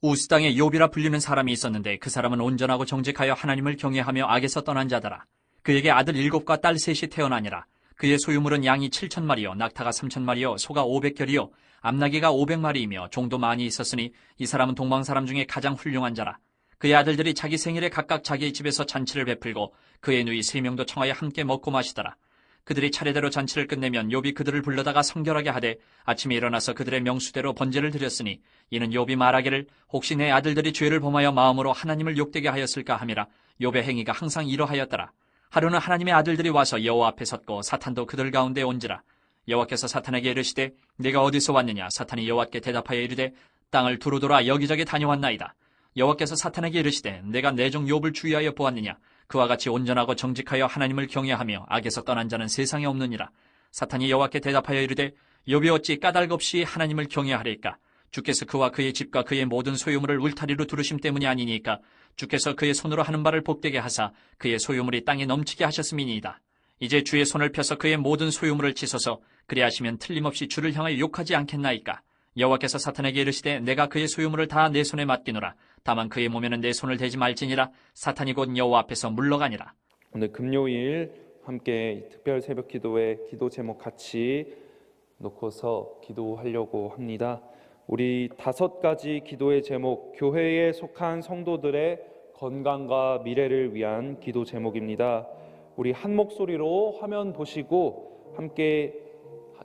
우스 땅에 욥이라 불리는 사람이 있었는데 그 사람은 온전하고 정직하여 하나님을 경외하며 악에서 떠난 자더라. 그에게 아들 7과 딸 3이 태어나니라. 그의 소유물은 양이 7,000마리요 낙타가 3,000마리요 소가 500결이요 암나귀가 500마리이며 종도 많이 있었으니 이 사람은 동방 사람 중에 가장 훌륭한 자라. 그의 아들들이 자기 생일에 각각 자기의 집에서 잔치를 베풀고 그의 누이 3명도 청하여 함께 먹고 마시더라. 그들이 차례대로 잔치를 끝내면 욥이 그들을 불러다가 성결하게 하되 아침에 일어나서 그들의 명수대로 번제를 드렸으니 이는 욥이 말하기를 혹시 내 아들들이 죄를 범하여 마음으로 하나님을 욕되게 하였을까 함이라. 욥의 행위가 항상 이러하였더라. 하루는 하나님의 아들들이 와서 여호와 앞에 섰고 사탄도 그들 가운데 온지라. 여호와께서 사탄에게 이르시되 네가 어디서 왔느냐. 사탄이 여호와께 대답하여 이르되 땅을 두루돌아 여기저기 다녀왔나이다. 여호와께서 사탄에게 이르시되 내가 내 종 욥을 주의하여 보았느냐. 그와 같이 온전하고 정직하여 하나님을 경외하며 악에서 떠난 자는 세상에 없느니라. 사탄이 여호와께 대답하여 이르되 욥이 어찌 까닭 없이 하나님을 경외하리까. 주께서 그와 그의 집과 그의 모든 소유물을 울타리로 두르심 때문이 아니니까. 주께서 그의 손으로 하는 바를 복되게 하사 그의 소유물이 땅에 넘치게 하셨음이니이다. 이제 주의 손을 펴서 그의 모든 소유물을 치소서. 그리하시면 틀림없이 주를 향하여 욕하지 않겠나이까. 여호와께서 사탄에게 이르시되 내가 그의 소유물을 다 내 손에 맡기노라. 다만 그의 몸에는 내 손을 대지 말지니라. 사탄이 곧 여호와 앞에서 물러가니라. 오늘 금요일 함께 특별 새벽 기도회 기도 제목 같이 놓고서 기도하려고 합니다. 우리 5가지 기도의 제목, 교회에 속한 성도들의 건강과 미래를 위한 기도 제목입니다. 우리 한 목소리로 화면 보시고 함께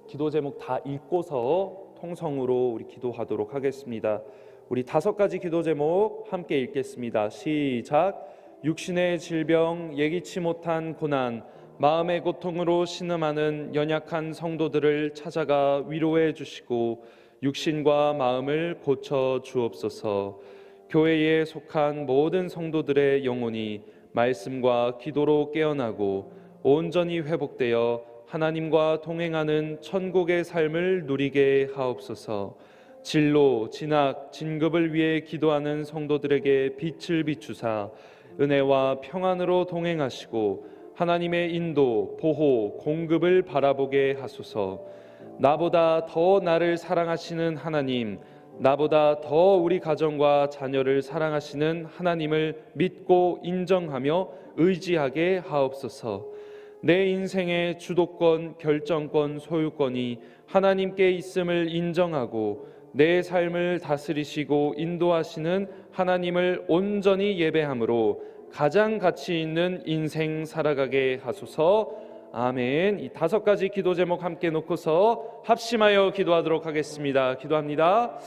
기도 제목 다 읽고서 통성으로 우리 기도하도록 하겠습니다. 우리 5가지 기도 제목 함께 읽겠습니다. 시작. 육신의 질병, 예기치 못한 고난, 마음의 고통으로 신음하는 연약한 성도들을 찾아가 위로해 주시고 육신과 마음을 고쳐 주옵소서. 교회에 속한 모든 성도들의 영혼이 말씀과 기도로 깨어나고 온전히 회복되어 하나님과 동행하는 천국의 삶을 누리게 하옵소서. 진로, 진학, 진급을 위해 기도하는 성도들에게 빛을 비추사 은혜와 평안으로 동행하시고 하나님의 인도, 보호, 공급을 바라보게 하소서. 나보다 더 나를 사랑하시는 하나님, 나보다 더 우리 가정과 자녀를 사랑하시는 하나님을 믿고 인정하며 의지하게 하옵소서. 내 인생의 주도권, 결정권, 소유권이 하나님께 있음을 인정하고 내 삶을 다스리시고 인도하시는 하나님을 온전히 예배함으로 가장 가치 있는 인생 살아가게 하소서. 아멘. 이 5가지 기도 제목 함께 놓고서 합심하여 기도하도록 하겠습니다. 기도합니다.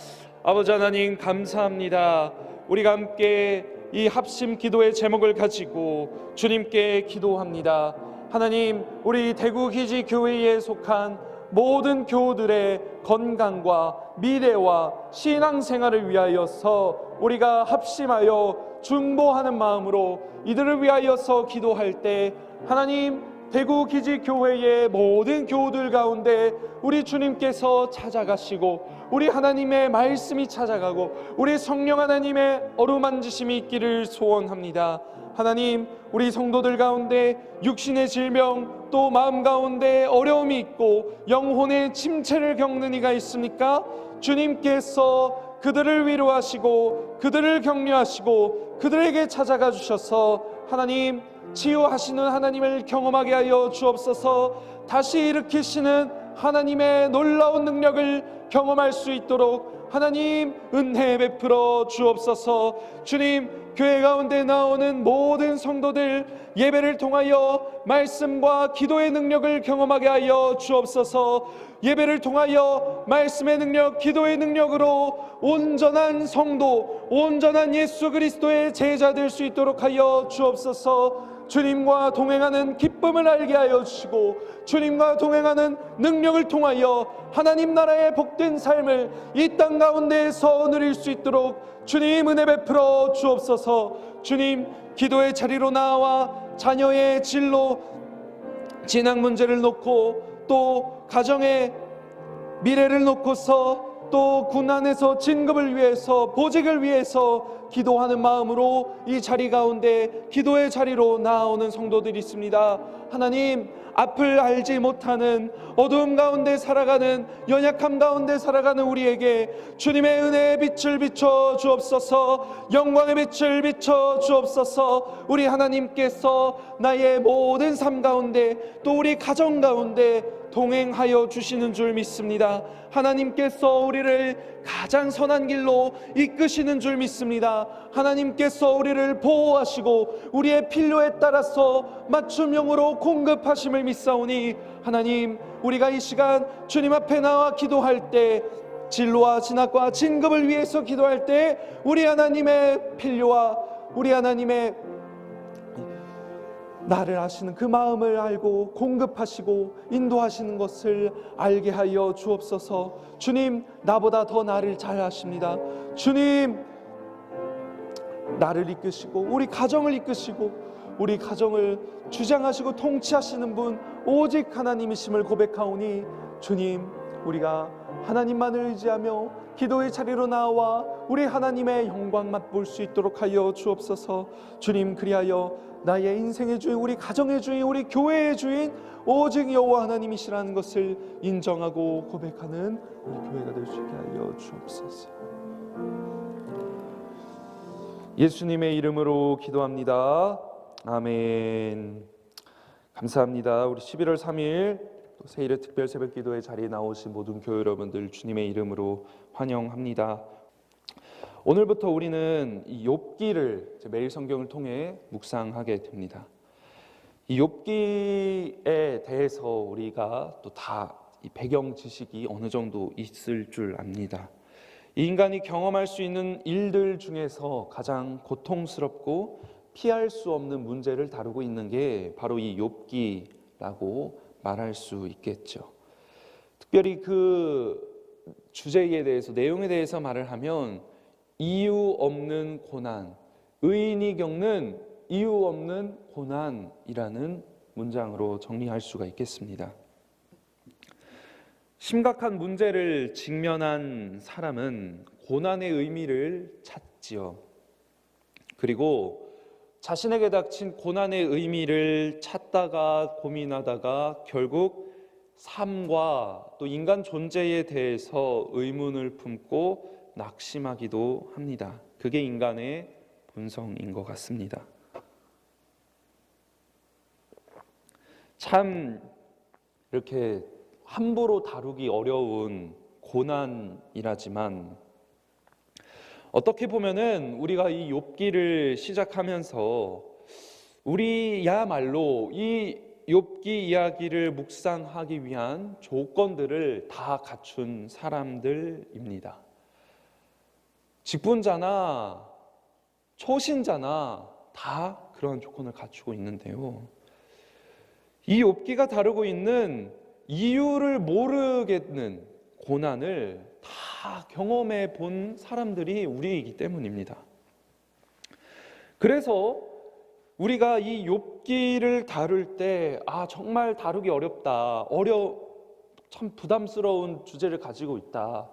아버지 하나님 감사합니다. 우리가 함께 이 합심 기도의 제목을 가지고 주님께 기도합니다. 하나님, 우리 대구기지 교회에 속한 모든 교우들의 건강과 미래와 신앙생활을 위하여서 우리가 합심하여 중보하는 마음으로 이들을 위하여서 기도할 때 하나님, 대구기지교회의 모든 교우들 가운데 우리 주님께서 찾아가시고 우리 하나님의 말씀이 찾아가고 우리 성령 하나님의 어루만지심이 있기를 소원합니다. 하나님, 우리 성도들 가운데 육신의 질병 또 마음 가운데 어려움이 있고 영혼의 침체를 겪는 이가 있습니까? 주님께서 그들을 위로하시고 그들을 격려하시고 그들에게 찾아가 주셔서 하나님 치유하시는 하나님을 경험하게 하여 주옵소서. 다시 일으키시는 하나님의 놀라운 능력을 경험할 수 있도록 하나님 은혜 베풀어 주옵소서. 주님, 교회 가운데 나오는 모든 성도들 예배를 통하여 말씀과 기도의 능력을 경험하게 하여 주옵소서. 예배를 통하여 말씀의 능력, 기도의 능력으로 온전한 성도, 온전한 예수 그리스도의 제자 될 수 있도록 하여 주옵소서. 주님과 동행하는 기쁨을 알게 하여 주시고 주님과 동행하는 능력을 통하여 하나님 나라의 복된 삶을 이 땅 가운데에서 누릴 수 있도록 주님 은혜 베풀어 주옵소서. 주님, 기도의 자리로 나와 자녀의 진로, 진학 문제를 놓고 또 가정의 미래를 놓고서 또 군안에서 진급을 위해서 보직을 위해서 기도하는 마음으로 이 자리 가운데 기도의 자리로 나오는 성도들이 있습니다. 하나님, 앞을 알지 못하는 어두움 가운데 살아가는, 연약함 가운데 살아가는 우리에게 주님의 은혜의 빛을 비춰 주옵소서. 영광의 빛을 비춰 주옵소서. 우리 하나님께서 나의 모든 삶 가운데, 또 우리 가정 가운데 동행하여 주시는 줄 믿습니다. 하나님께서 우리를 가장 선한 길로 이끄시는 줄 믿습니다. 하나님께서 우리를 보호하시고 우리의 필요에 따라서 맞춤형으로 공급하심을 믿사오니, 하나님, 우리가 이 시간 주님 앞에 나와 기도할 때, 진로와 진학과 진급을 위해서 기도할 때 우리 하나님의 필요와 우리 하나님의 나를 아시는 그 마음을 알고 공급하시고 인도하시는 것을 알게 하여 주옵소서. 주님, 나보다 더 나를 잘 아십니다. 주님, 나를 이끄시고 우리 가정을 이끄시고 우리 가정을 주장하시고 통치하시는 분 오직 하나님이심을 고백하오니, 주님, 우리가 하나님만을 의지하며 기도의 자리로 나와 우리 하나님의 영광 맛볼 수 있도록 하여 주옵소서. 주님, 그리하여 나의 인생의 주인, 우리 가정의 주인, 우리 교회의 주인 오직 여호와 하나님이시라는 것을 인정하고 고백하는 우리 교회가 될 수 있게 하여 주옵소서. 예수님의 이름으로 기도합니다. 아멘. 감사합니다. 우리 11월 3일 또 세일의 특별 새벽 기도의 자리에 나오신 모든 교회 여러분들 주님의 이름으로 환영합니다. 오늘부터 우리는 이 욥기를 매일 성경을 통해 묵상하게 됩니다. 이 욥기에 대해서 우리가 또 다 이 배경 지식이 어느 정도 있을 줄 압니다. 이 인간이 경험할 수 있는 일들 중에서 가장 고통스럽고 피할 수 없는 문제를 다루고 있는 게 바로 이 욥기라고 말할 수 있겠죠. 특별히 그 주제에 대해서, 내용에 대해서 말을 하면 이유 없는 고난, 의인이 겪는 이유 없는 고난이라는 문장으로 정리할 수가 있겠습니다. 심각한 문제를 직면한 사람은 고난의 의미를 찾지요. 그리고 자신에게 닥친 고난의 의미를 찾다가 고민하다가 결국 삶과 또 인간 존재에 대해서 의문을 품고 낙심하기도 합니다. 그게 인간의 본성인 것 같습니다. 참 이렇게 함부로 다루기 어려운 고난이라지만, 어떻게 보면은 우리가 이 욥기를 시작하면서 우리야말로 이 욥기 이야기를 묵상하기 위한 조건들을 다 갖춘 사람들입니다. 직분자나 초신자나 다 그런 조건을 갖추고 있는데요, 이 욥기가 다루고 있는 이유를 모르겠는 고난을 다 경험해 본 사람들이 우리이기 때문입니다. 그래서 우리가 이 욥기를 다룰 때 정말 다루기 어렵다, 참 부담스러운 주제를 가지고 있다,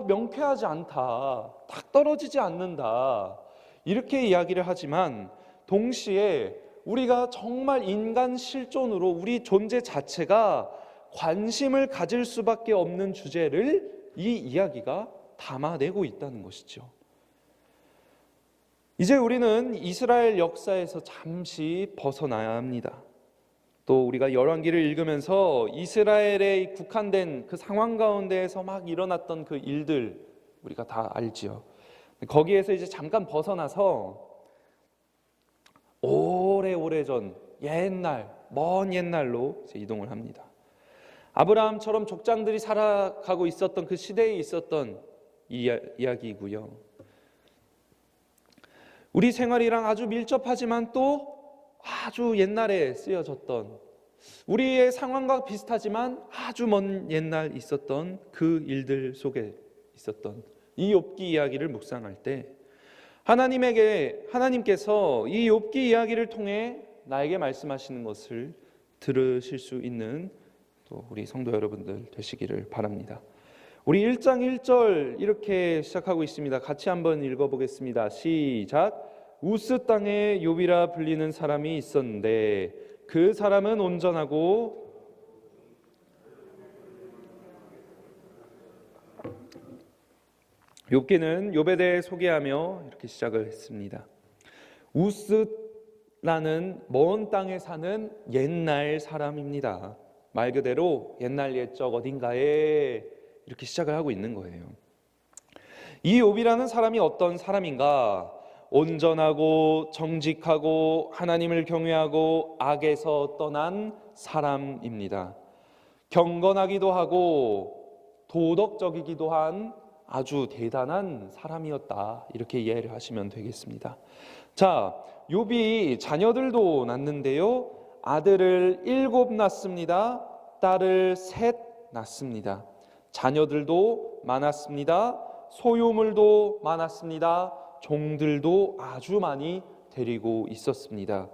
명쾌하지 않다, 딱 떨어지지 않는다, 이렇게 이야기를 하지만 동시에 우리가 정말 인간 실존으로 우리 존재 자체가 관심을 가질 수밖에 없는 주제를 이 이야기가 담아내고 있다는 것이죠. 이제 우리는 이스라엘 역사에서 잠시 벗어나야 합니다. 또 우리가 열왕기를 읽으면서 이스라엘에 국한된 그 상황 가운데에서 막 일어났던 그 일들 우리가 다 알지요. 거기에서 이제 잠깐 벗어나서 오래오래전, 먼 옛날로 이제 이동을 합니다. 아브라함처럼 족장들이 살아가고 있었던 그 시대에 있었던 이야기이고요. 우리 생활이랑 아주 밀접하지만 또 아주 옛날에 쓰여졌던, 우리의 상황과 비슷하지만 아주 먼 옛날 있었던 그 일들 속에 있었던 이 욥기 이야기를 묵상할 때 하나님께서 이 욥기 이야기를 통해 나에게 말씀하시는 것을 들으실 수 있는 또 우리 성도 여러분들 되시기를 바랍니다. 우리 1장 1절 이렇게 시작하고 있습니다. 같이 한번 읽어보겠습니다. 시작. 우스 땅에 욥이라 불리는 사람이 있었는데 그 사람은 온전하고 욥기는 욥에 대해 소개하며 이렇게 시작을 했습니다. 우스라는 먼 땅에 사는 옛날 사람입니다. 말 그대로 옛날 옛적 어딘가에 이렇게 시작을 하고 있는 거예요. 이 욥이라는 사람이 어떤 사람인가? 온전하고 정직하고 하나님을 경외하고 악에서 떠난 사람입니다. 경건하기도 하고 도덕적이기도 한 아주 대단한 사람이었다, 이렇게 이해를 하시면 되겠습니다. 자, 욥이 자녀들도 낳는데요, 아들을 7 낳습니다. 딸을 3 낳습니다. 자녀들도 많았습니다. 소유물도 많았습니다. 종들도 아주 많이 데리고 있었습니다.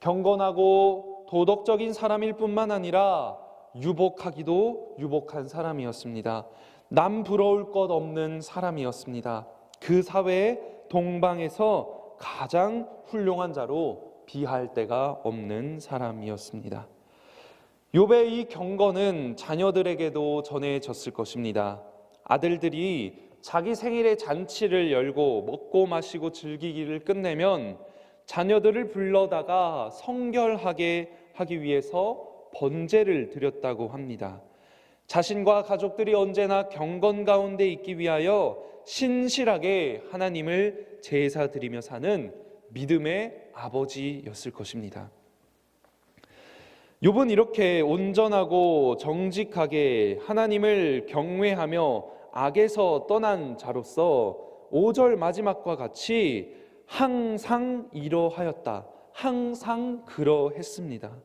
경건하고 도덕적인 사람일 뿐만 아니라 유복하기도 유복한 사람이었습니다. 남 부러울 것 없는 사람이었습니다. 그 사회의 동방에서 가장 훌륭한 자로 비할 데가 없는 사람이었습니다. 욥의 이 경건은 자녀들에게도 전해졌을 것입니다. 아들들이 자기 생일에 잔치를 열고 먹고 마시고 즐기기를 끝내면 자녀들을 불러다가 성결하게 하기 위해서 번제를 드렸다고 합니다. 자신과 가족들이 언제나 경건 가운데 있기 위하여 신실하게 하나님을 제사 드리며 사는 믿음의 아버지였을 것입니다. 욥은 이렇게 온전하고 정직하게 하나님을 경외하며 악에서 떠난 자로서 5절 마지막과 같이 항상 이러하였다, 항상 그러했습니다.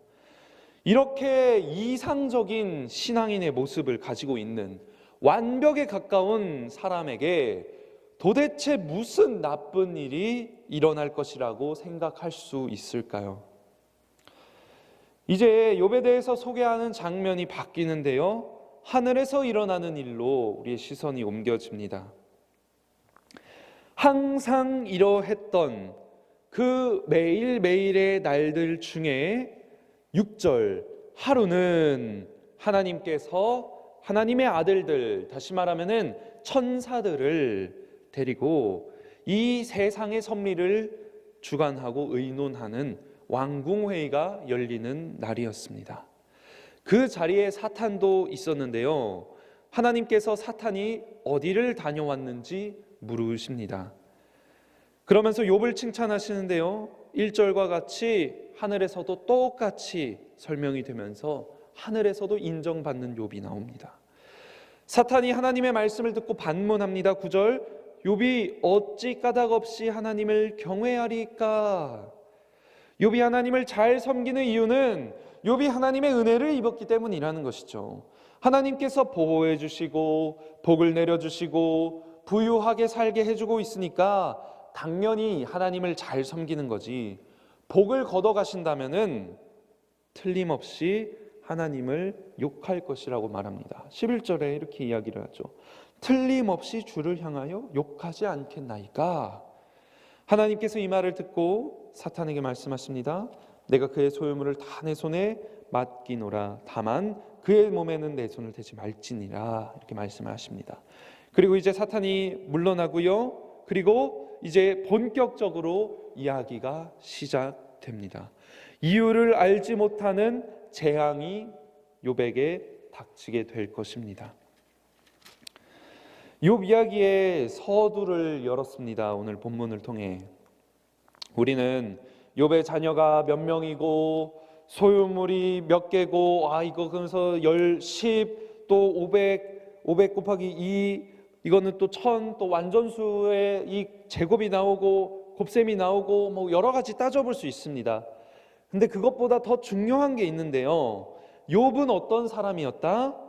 이렇게 이상적인 신앙인의 모습을 가지고 있는 완벽에 가까운 사람에게 도대체 무슨 나쁜 일이 일어날 것이라고 생각할 수 있을까요? 이제 욥에 대해서 소개하는 장면이 바뀌는데요, 하늘에서 일어나는 일로 우리의 시선이 옮겨집니다. 항상 이러했던 그 매일매일의 날들 중에 6절, 하루는 하나님께서 하나님의 아들들, 다시 말하면은 천사들을 데리고 이 세상의 섭리를 주관하고 의논하는 왕궁회의가 열리는 날이었습니다. 그 자리에 사탄도 있었는데요, 하나님께서 사탄이 어디를 다녀왔는지 물으십니다. 그러면서 욥을 칭찬하시는데요, 1절과 같이 하늘에서도 똑같이 설명이 되면서 하늘에서도 인정받는 욥이 나옵니다. 사탄이 하나님의 말씀을 듣고 반문합니다. 9절, 욥이 어찌 까닭없이 하나님을 경외하리까? 욥이 하나님을 잘 섬기는 이유는 욥이 하나님의 은혜를 입었기 때문이라는 것이죠. 하나님께서 보호해 주시고 복을 내려주시고 부유하게 살게 해주고 있으니까 당연히 하나님을 잘 섬기는 거지, 복을 걷어가신다면은 틀림없이 하나님을 욕할 것이라고 말합니다. 11절에 이렇게 이야기를 하죠. 틀림없이 주를 향하여 욕하지 않겠나이까? 하나님께서 이 말을 듣고 사탄에게 말씀하십니다. 내가 그의 소유물을 다 내 손에 맡기노라. 다만 그의 몸에는 내 손을 대지 말지니라. 이렇게 말씀을 하십니다. 그리고 이제 사탄이 물러나고요, 그리고 이제 본격적으로 이야기가 시작됩니다. 이유를 알지 못하는 재앙이 욥에게 닥치게 될 것입니다. 욥 이야기의 서두를 열었습니다. 오늘 본문을 통해 우리는 욥의 자녀가 몇 명이고 소유물이 몇 개고, 이거 그래서 10, 또 500 곱하기 2, 이거는 또 1000, 또 완전수의 이 제곱이 나오고 곱셈이 나오고 뭐 여러 가지 따져볼 수 있습니다. 근데 그것보다 더 중요한 게 있는데요, 욥은 어떤 사람이었다?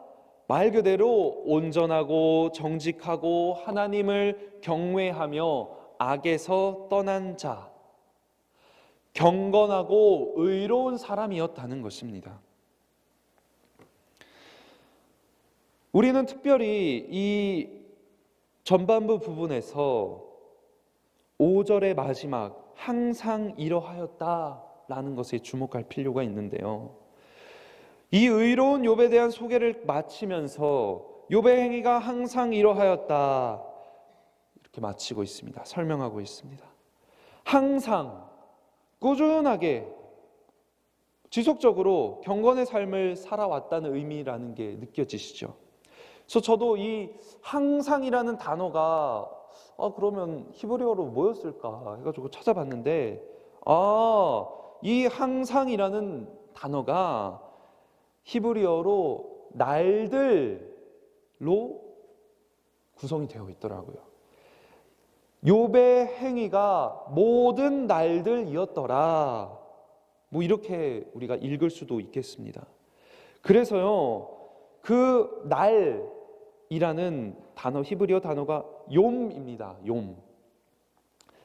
말 그대로 온전하고 정직하고 하나님을 경외하며 악에서 떠난 자, 경건하고 의로운 사람이었다는 것입니다. 우리는 특별히 이 전반부 부분에서 5절의 마지막 항상 이러하였다, 있다라는 것에 주목할 필요가 있는데요. 이 의로운 욥에 대한 소개를 마치면서 욥의 행위가 항상 이러하였다 이렇게 마치고 있습니다. 설명하고 있습니다. 항상 꾸준하게 지속적으로 경건의 삶을 살아왔다는 의미라는 게 느껴지시죠? 그래서 저도 이 항상이라는 단어가 그러면 히브리어로 뭐였을까 해가지고 찾아봤는데 이 항상이라는 단어가 히브리어로 날들로 구성이 되어 있더라고요. 욥의 행위가 모든 날들이었더라. 뭐 이렇게 우리가 읽을 수도 있겠습니다. 그래서요, 그 날이라는 단어, 히브리어 단어가 욤입니다. 욤.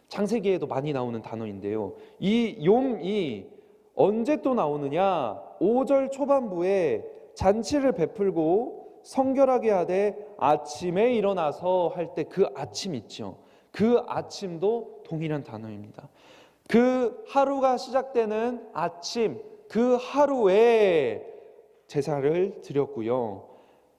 창세기에도 많이 나오는 단어인데요. 이 욤이 언제 또 나오느냐? 5절 초반부에 잔치를 베풀고 성결하게 하되 아침에 일어나서 할 때 그 아침 있죠. 그 아침도 동일한 단어입니다. 그 하루가 시작되는 아침, 그 하루에 제사를 드렸고요.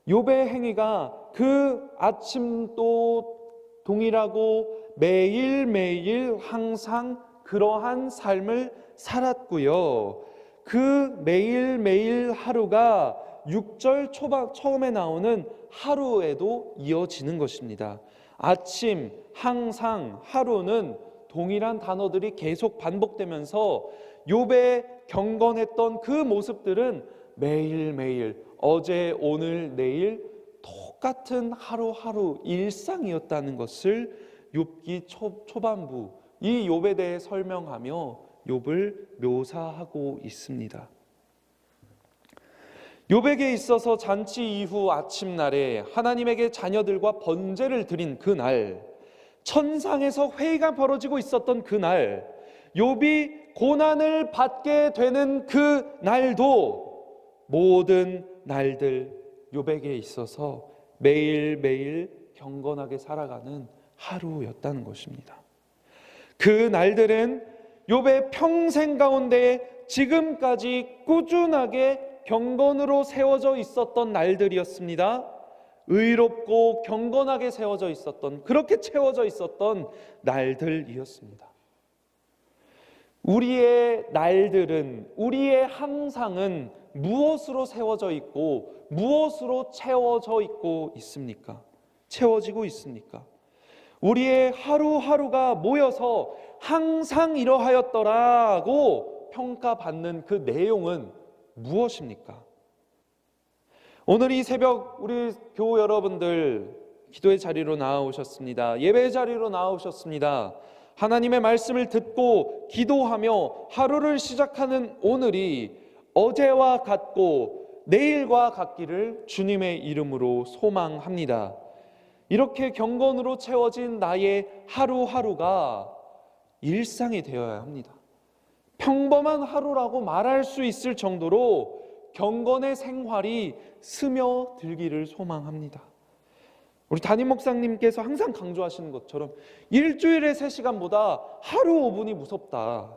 욥의 행위가 그 아침도 동일하고 매일매일 항상 그러한 삶을 살았고요. 그 매일매일 하루가 6절 처음에 나오는 하루에도 이어지는 것입니다. 아침, 항상, 하루는 동일한 단어들이 계속 반복되면서 욥의 경건했던 그 모습들은 매일매일 어제, 오늘, 내일 똑같은 하루하루 일상이었다는 것을 욥기 초반부 이 욥에 대해 설명하며 욥을 묘사하고 있습니다. 욥에게 있어서 잔치 이후 아침날에 하나님에게 자녀들과 번제를 드린 그날, 천상에서 회의가 벌어지고 있었던 그날, 욥이 고난을 받게 되는 그 날도 모든 날들 욥에게 있어서 매일매일 경건하게 살아가는 하루였다는 것입니다. 그 날들은 욥의 평생 가운데 지금까지 꾸준하게 경건으로 세워져 있었던 날들이었습니다. 의롭고 경건하게 세워져 있었던, 그렇게 채워져 있었던 날들이었습니다. 우리의 날들은, 우리의 항상은 무엇으로 세워져 있고 무엇으로 채워져 있고 있습니까? 채워지고 있습니까? 우리의 하루하루가 모여서 항상 이러하였더라고 평가받는 그 내용은 무엇입니까? 오늘 이 새벽 우리 교우 여러분들 기도의 자리로 나아오셨습니다. 예배의 자리로 나아오셨습니다. 하나님의 말씀을 듣고 기도하며 하루를 시작하는 오늘이 어제와 같고 내일과 같기를 주님의 이름으로 소망합니다. 이렇게 경건으로 채워진 나의 하루하루가 일상이 되어야 합니다. 평범한 하루라고 말할 수 있을 정도로 경건의 생활이 스며들기를 소망합니다. 우리 담임 목사님께서 항상 강조하시는 것처럼 일주일에 3시간보다 하루 5분이 무섭다.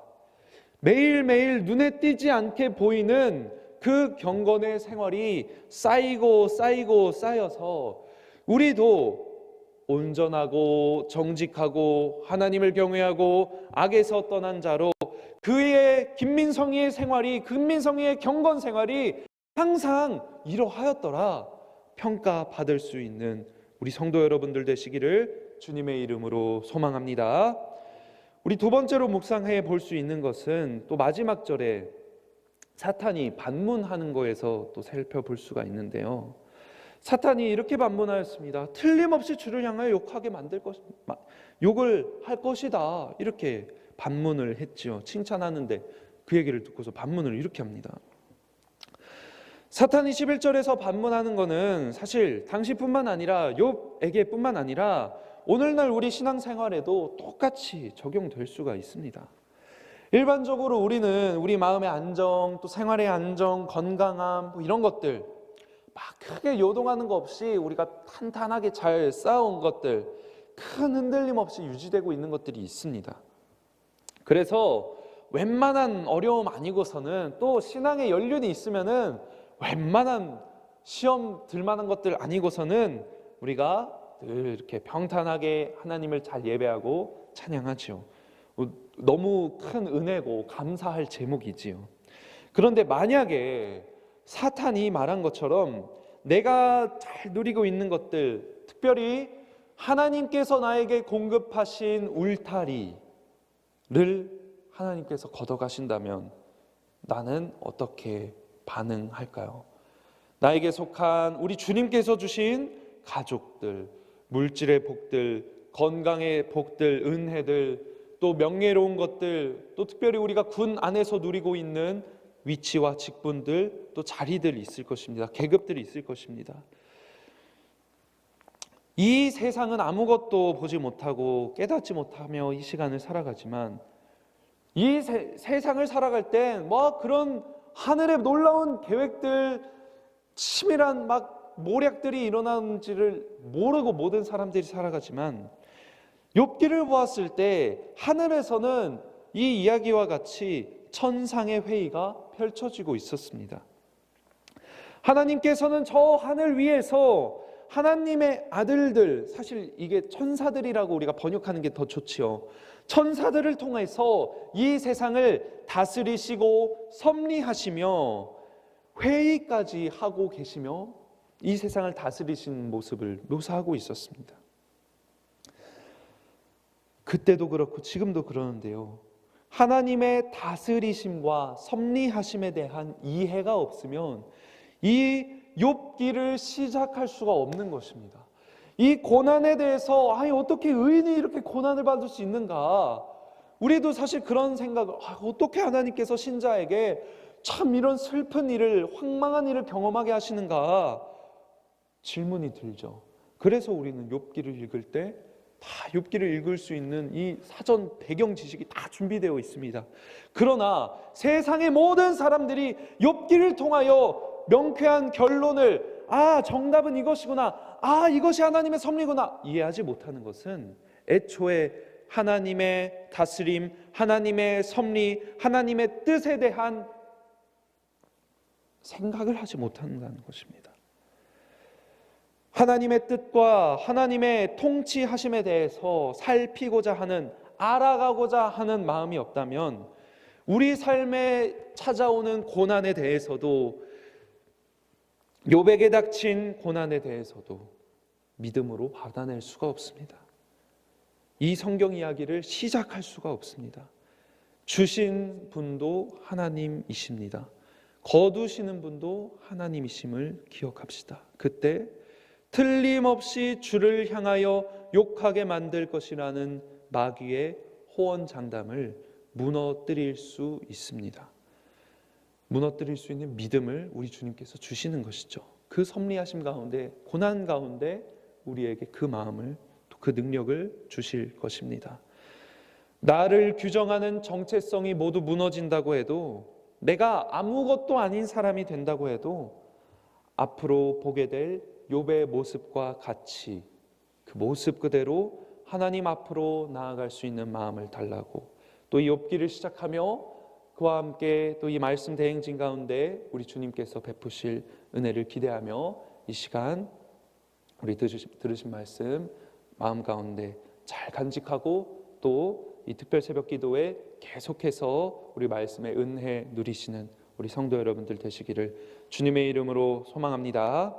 매일매일 눈에 띄지 않게 보이는 그 경건의 생활이 쌓이고 쌓여서 우리도 온전하고 정직하고 하나님을 경외하고 악에서 떠난 자로 그의 김민성이의 생활이, 김민성이의 경건 생활이 항상 이러하였더라 평가받을 수 있는 우리 성도 여러분들 되시기를 주님의 이름으로 소망합니다. 우리 두 번째로 묵상해 볼 수 있는 것은 또 마지막 절에 사탄이 반문하는 거에서 또 살펴볼 수가 있는데요. 사탄이 이렇게 반문하였습니다. 틀림없이 주를 향하여 욕을 할 것이다. 이렇게 반문을 했지요. 칭찬하는데 그 얘기를 듣고서 반문을 이렇게 합니다. 사탄이 11절에서 반문하는 것은 사실 당시뿐만 아니라 욥에게 뿐만 아니라 오늘날 우리 신앙생활에도 똑같이 적용될 수가 있습니다. 일반적으로 우리는 우리 마음의 안정, 또 생활의 안정, 건강함 뭐 이런 것들 막 크게 요동하는 거 없이 우리가 탄탄하게 잘 쌓아온 것들, 큰 흔들림 없이 유지되고 있는 것들이 있습니다. 그래서 웬만한 어려움 아니고서는, 또 신앙의 연륜이 있으면은 웬만한 시험 들만한 것들 아니고서는 우리가 늘 이렇게 평탄하게 하나님을 잘 예배하고 찬양하죠. 너무 큰 은혜고 감사할 제목이지요. 그런데 만약에 사탄이 말한 것처럼 내가 잘 누리고 있는 것들, 특별히 하나님께서 나에게 공급하신 울타리를 하나님께서 걷어가신다면 나는 어떻게 반응할까요? 나에게 속한 우리 주님께서 주신 가족들, 물질의 복들, 건강의 복들, 은혜들, 또 명예로운 것들, 또 특별히 우리가 군 안에서 누리고 있는 위치와 직분들, 또 자리들이 있을 것입니다. 계급들이 있을 것입니다. 이 세상은 아무것도 보지 못하고 깨닫지 못하며 이 시간을 살아가지만, 이 세상을 살아갈 땐 뭐 그런 하늘의 놀라운 계획들, 치밀한 막 모략들이 일어나는지를 모르고 모든 사람들이 살아가지만, 욥기를 보았을 때 하늘에서는 이 이야기와 같이 천상의 회의가 펼쳐지고 있었습니다. 하나님께서는 저 하늘 위에서 하나님의 아들들, 사실 이게 천사들이라고 우리가 번역하는 게 더 좋지요. 천사들을 통해서 이 세상을 다스리시고 섭리하시며 회의까지 하고 계시며 이 세상을 다스리시는 모습을 묘사하고 있었습니다. 그때도 그렇고 지금도 그러는데요, 하나님의 다스리심과 섭리하심에 대한 이해가 없으면 이 욥기를 시작할 수가 없는 것입니다. 이 고난에 대해서 어떻게 의인이 이렇게 고난을 받을 수 있는가? 우리도 사실 그런 생각을, 어떻게 하나님께서 신자에게 참 이런 슬픈 일을, 황망한 일을 경험하게 하시는가 질문이 들죠. 그래서 우리는 욥기를 읽을 때 다 욥기를 읽을 수 있는 이 사전 배경 지식이 다 준비되어 있습니다. 그러나 세상의 모든 사람들이 욥기를 통하여 명쾌한 결론을, 정답은 이것이구나, 이것이 하나님의 섭리구나 이해하지 못하는 것은 애초에 하나님의 다스림, 하나님의 섭리, 하나님의 뜻에 대한 생각을 하지 못한다는 것입니다. 하나님의 뜻과 하나님의 통치하심에 대해서 살피고자 하는, 알아가고자 하는 마음이 없다면 우리 삶에 찾아오는 고난에 대해서도, 욥에게 닥친 고난에 대해서도 믿음으로 받아낼 수가 없습니다. 이 성경 이야기를 시작할 수가 없습니다. 주신 분도 하나님이십니다. 거두시는 분도 하나님이심을 기억합시다. 그때 틀림없이 주를 향하여 욕하게 만들 것이라는 마귀의 호언장담을 무너뜨릴 수 있습니다. 무너뜨릴 수 있는 믿음을 우리 주님께서 주시는 것이죠. 그 섭리하심 가운데, 고난 가운데 우리에게 그 마음을, 또 그 능력을 주실 것입니다. 나를 규정하는 정체성이 모두 무너진다고 해도, 내가 아무것도 아닌 사람이 된다고 해도 앞으로 보게 될 욥의 모습과 같이 그 모습 그대로 하나님 앞으로 나아갈 수 있는 마음을 달라고, 또 이 욥기를 시작하며 그와 함께 또 이 말씀 대행진 가운데 우리 주님께서 베푸실 은혜를 기대하며 이 시간 우리 들으신 말씀 마음 가운데 잘 간직하고, 또 이 특별 새벽 기도에 계속해서 우리 말씀의 은혜 누리시는 우리 성도 여러분들 되시기를 주님의 이름으로 소망합니다.